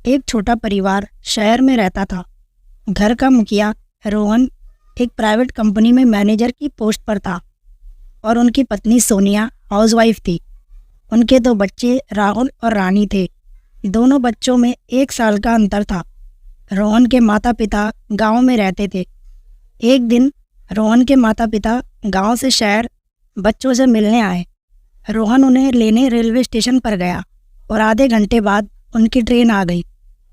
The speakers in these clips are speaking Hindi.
एक छोटा परिवार शहर में रहता था। घर का मुखिया रोहन एक प्राइवेट कंपनी में मैनेजर की पोस्ट पर था और उनकी पत्नी सोनिया हाउसवाइफ थी। उनके 2 बच्चे राहुल और रानी थे। दोनों बच्चों में 1 साल का अंतर था। रोहन के माता पिता गांव में रहते थे। एक दिन रोहन के माता पिता गांव से शहर बच्चों से मिलने आए। रोहन उन्हें लेने रेलवे स्टेशन पर गया और आधे घंटे बाद उनकी ट्रेन आ गई।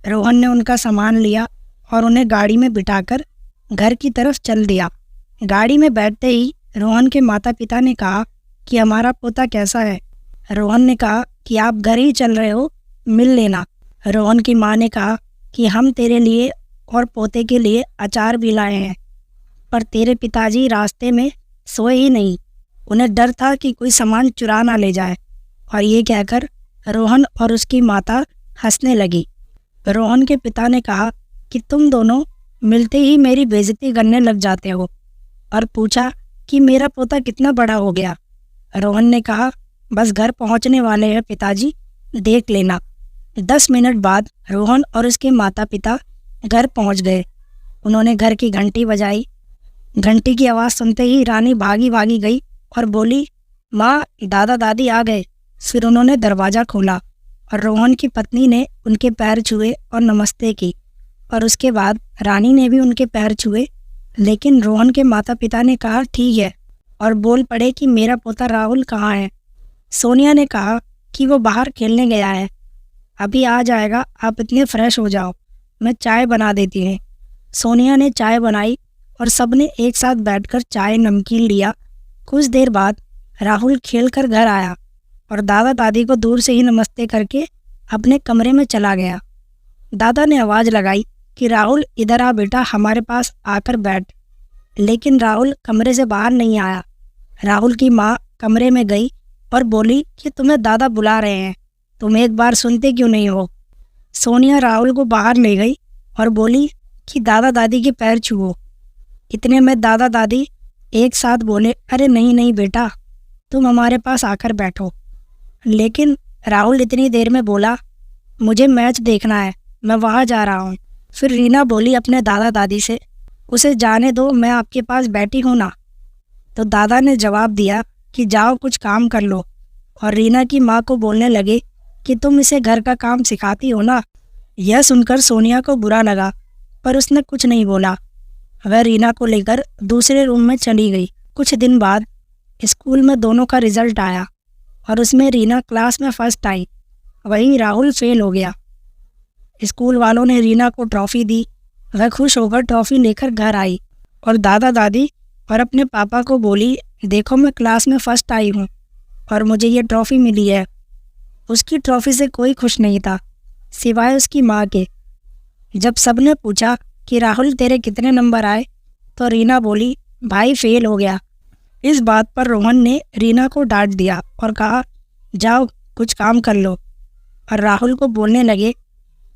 रोहन ने उनका सामान लिया और उन्हें गाड़ी में बिठाकर घर की तरफ चल दिया। गाड़ी में बैठते ही रोहन के माता पिता ने कहा कि हमारा पोता कैसा है। रोहन ने कहा कि आप घर ही चल रहे हो, मिल लेना। रोहन की माँ ने कहा कि हम तेरे लिए और पोते के लिए अचार भी लाए हैं, पर तेरे पिताजी रास्ते में सोए ही नहीं। उन्हें डर था कि कोई सामान चुरा ना ले जाए। और ये कहकर रोहन और उसकी माता हंसने लगी। रोहन के पिता ने कहा कि तुम दोनों मिलते ही मेरी बेइज्जती करने लग जाते हो, और पूछा कि मेरा पोता कितना बड़ा हो गया। रोहन ने कहा बस घर पहुंचने वाले हैं पिताजी, देख लेना। 10 मिनट बाद रोहन और उसके माता पिता घर पहुंच गए। उन्होंने घर की घंटी बजाई। घंटी की आवाज़ सुनते ही रानी भागी भागी गई और बोली, माँ, दादा दादी आ गए। फिर उन्होंने दरवाज़ा खोला और रोहन की पत्नी ने उनके पैर छुए और नमस्ते की, और उसके बाद रानी ने भी उनके पैर छुए। लेकिन रोहन के माता पिता ने कहा ठीक है, और बोल पड़े कि मेरा पोता राहुल कहाँ है। सोनिया ने कहा कि वो बाहर खेलने गया है, अभी आ जाएगा, आप इतने फ्रेश हो जाओ, मैं चाय बना देती हूँ। सोनिया ने चाय बनाई और सबने एक साथ बैठकर चाय नमकीन लिया। कुछ देर बाद राहुल खेलकर घर आया और दादा दादी को दूर से ही नमस्ते करके अपने कमरे में चला गया। दादा ने आवाज़ लगाई कि राहुल इधर आ बेटा, हमारे पास आकर बैठ। लेकिन राहुल कमरे से बाहर नहीं आया। राहुल की माँ कमरे में गई और बोली कि तुम्हें दादा बुला रहे हैं, तुम एक बार सुनते क्यों नहीं हो। सोनिया राहुल को बाहर ले गई और बोली कि दादा दादी के पैर छुओ। इतने में दादा दादी एक साथ बोले, अरे नहीं नहीं बेटा, तुम हमारे पास आकर बैठो। लेकिन राहुल इतनी देर में बोला, मुझे मैच देखना है, मैं वहाँ जा रहा हूँ। फिर रीना बोली अपने दादा दादी से, उसे जाने दो, मैं आपके पास बैठी हूँ ना। तो दादा ने जवाब दिया कि जाओ कुछ काम कर लो, और रीना की माँ को बोलने लगे कि तुम इसे घर का काम सिखाती हो ना। यह सुनकर सोनिया को बुरा लगा, पर उसने कुछ नहीं बोला। वह रीना को लेकर दूसरे रूम में चली गई। कुछ दिन बाद स्कूल में दोनों का रिजल्ट आया और उसमें रीना क्लास में फर्स्ट आई, वहीं राहुल फेल हो गया। स्कूल वालों ने रीना को ट्रॉफ़ी दी। वह खुश होकर ट्रॉफ़ी लेकर घर आई और दादा दादी और अपने पापा को बोली, देखो मैं क्लास में फ़र्स्ट आई हूँ और मुझे ये ट्रॉफ़ी मिली है। उसकी ट्रॉफ़ी से कोई खुश नहीं था सिवाय उसकी माँ के। जब सबने पूछा कि राहुल तेरे कितने नंबर आए, तो रीना बोली, भाई फेल हो गया। इस बात पर रोहन ने रीना को डांट दिया और कहा, जाओ कुछ काम कर लो। और राहुल को बोलने लगे,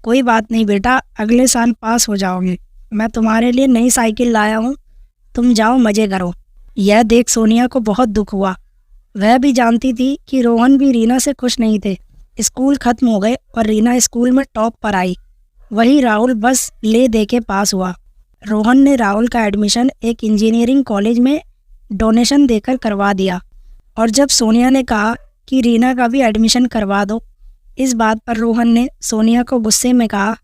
कोई बात नहीं बेटा, अगले साल पास हो जाओगे, मैं तुम्हारे लिए नई साइकिल लाया हूँ, तुम जाओ मज़े करो। यह देख सोनिया को बहुत दुख हुआ। वह भी जानती थी कि रोहन भी रीना से खुश नहीं थे। स्कूल खत्म हो गए और रीना स्कूल में टॉप पर आई, वही राहुल बस ले दे के पास हुआ। रोहन ने राहुल का एडमिशन एक इंजीनियरिंग कॉलेज में डोनेशन देकर करवा दिया। और जब सोनिया ने कहा कि रीना का भी एडमिशन करवा दो, इस बात पर रोहन ने सोनिया को गुस्से में कहा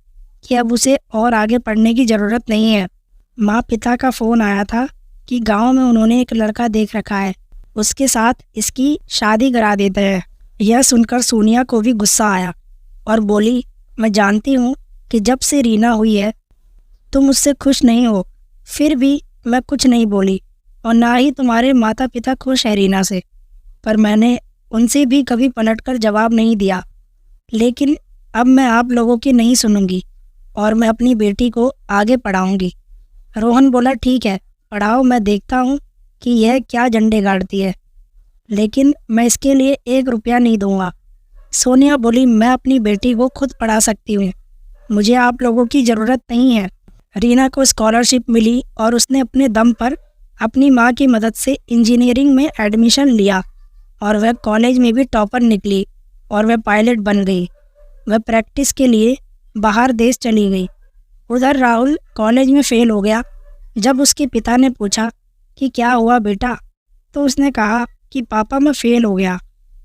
कि अब उसे और आगे पढ़ने की ज़रूरत नहीं है। माँ पिता का फ़ोन आया था कि गांव में उन्होंने एक लड़का देख रखा है, उसके साथ इसकी शादी करा देते हैं। यह सुनकर सोनिया को भी गुस्सा आया और बोली, मैं जानती हूँ कि जब से रीना हुई है तुम उससे खुश नहीं हो, फिर भी मैं कुछ नहीं बोली, और ना ही तुम्हारे माता पिता खुश हैं रीना से, पर मैंने उनसे भी कभी पलटकर जवाब नहीं दिया। लेकिन अब मैं आप लोगों की नहीं सुनूंगी और मैं अपनी बेटी को आगे पढ़ाऊंगी। रोहन बोला, ठीक है पढ़ाओ, मैं देखता हूँ कि यह क्या झंडे गाड़ती है, लेकिन मैं इसके लिए 1 रुपया नहीं दूंगा। सोनिया बोली, मैं अपनी बेटी को खुद पढ़ा सकती हूँ, मुझे आप लोगों की ज़रूरत नहीं है। रीना को स्कॉलरशिप मिली और उसने अपने दम पर अपनी माँ की मदद से इंजीनियरिंग में एडमिशन लिया और वह कॉलेज में भी टॉपर निकली और वह पायलट बन गई। वह प्रैक्टिस के लिए बाहर देश चली गई। उधर राहुल कॉलेज में फेल हो गया। जब उसके पिता ने पूछा कि क्या हुआ बेटा, तो उसने कहा कि पापा मैं फेल हो गया।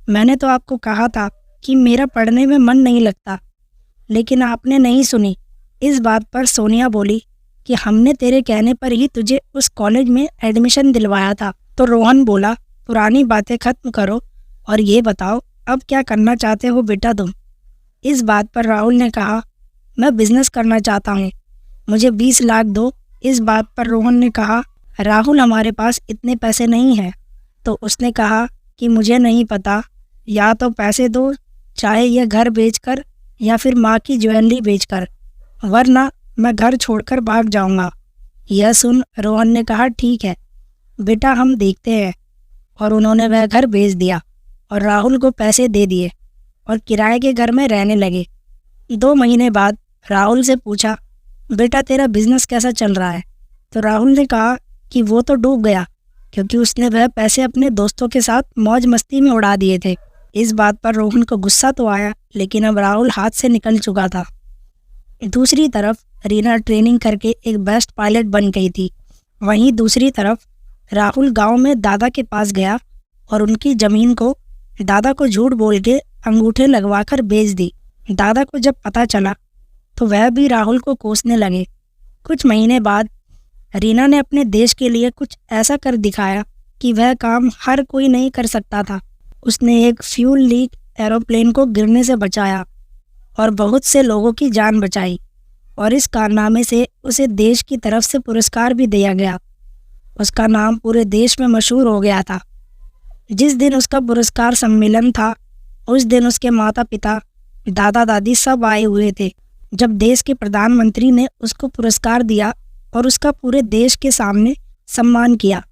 मैंने तो आपको कहा था कि मेरा पढ़ने में मन नहीं लगता, लेकिन आपने नहीं सुनी। इस बात पर सोनिया बोली कि हमने तेरे कहने पर ही तुझे उस कॉलेज में एडमिशन दिलवाया था। तो रोहन बोला, पुरानी बातें खत्म करो और ये बताओ अब क्या करना चाहते हो बेटा तुम। इस बात पर राहुल ने कहा, मैं बिजनेस करना चाहता हूँ, मुझे 20 लाख दो। इस बात पर रोहन ने कहा, राहुल हमारे पास इतने पैसे नहीं हैं। तो उसने कहा कि मुझे नहीं पता, या तो पैसे दो, चाहे यह घर बेचकर या फिर माँ की ज्वेलरी बेचकर, वरना मैं घर छोड़कर भाग जाऊंगा। यह सुन रोहन ने कहा, ठीक है बेटा हम देखते हैं। और उन्होंने वह घर बेच दिया और राहुल को पैसे दे दिए और किराए के घर में रहने लगे। 2 महीने बाद राहुल से पूछा, बेटा तेरा बिजनेस कैसा चल रहा है। तो राहुल ने कहा कि वो तो डूब गया, क्योंकि उसने वह पैसे अपने दोस्तों के साथ मौज मस्ती में उड़ा दिए थे। इस बात पर रोहन को गुस्सा तो आया, लेकिन अब राहुल हाथ से निकल चुका था। दूसरी तरफ रीना ट्रेनिंग करके एक बेस्ट पायलट बन गई थी। वहीं दूसरी तरफ राहुल गांव में दादा के पास गया और उनकी ज़मीन को दादा को झूठ बोल के अंगूठे लगवाकर बेच दी। दादा को जब पता चला तो वह भी राहुल को कोसने लगे। कुछ महीने बाद रीना ने अपने देश के लिए कुछ ऐसा कर दिखाया कि वह काम हर कोई नहीं कर सकता था। उसने एक फ्यूल लीक एरोप्लेन को गिरने से बचाया और बहुत से लोगों की जान बचाई, और इस कारनामे से उसे देश की तरफ से पुरस्कार भी दिया गया। उसका नाम पूरे देश में मशहूर हो गया था। जिस दिन उसका पुरस्कार सम्मेलन था, उस दिन उसके माता पिता, दादा दादी सब आए हुए थे। जब देश के प्रधानमंत्री ने उसको पुरस्कार दिया और उसका पूरे देश के सामने सम्मान किया,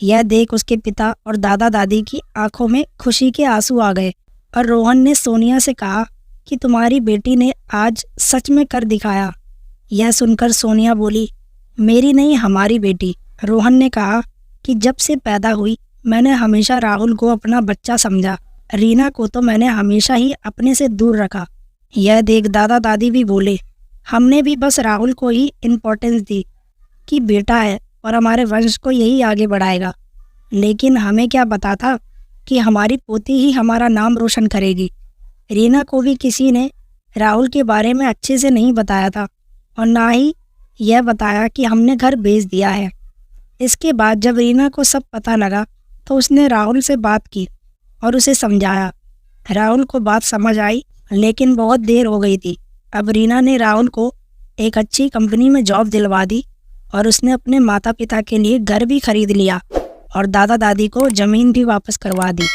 यह देख उसके पिता और दादा दादी की आंखों में खुशी के आंसू आ गए। और रोहन ने सोनिया से कहा कि तुम्हारी बेटी ने आज सच में कर दिखाया। यह सुनकर सोनिया बोली, मेरी नहीं हमारी बेटी। रोहन ने कहा कि जब से पैदा हुई मैंने हमेशा राहुल को अपना बच्चा समझा। रीना को तो मैंने हमेशा ही अपने से दूर रखा। यह देख दादा दादी भी बोले, हमने भी बस राहुल को ही इम्पोर्टेंस दी कि बेटा है और हमारे वंश को यही आगे बढ़ाएगा, लेकिन हमें क्या पता था कि हमारी पोती ही हमारा नाम रोशन करेगी। रीना को भी किसी ने राहुल के बारे में अच्छे से नहीं बताया था और ना ही यह बताया कि हमने घर बेच दिया है। इसके बाद जब रीना को सब पता लगा तो उसने राहुल से बात की और उसे समझाया। राहुल को बात समझ आई, लेकिन बहुत देर हो गई थी। अब रीना ने राहुल को एक अच्छी कंपनी में जॉब दिलवा दी और उसने अपने माता पिता के लिए घर भी खरीद लिया और दादा दादी को ज़मीन भी वापस करवा दी।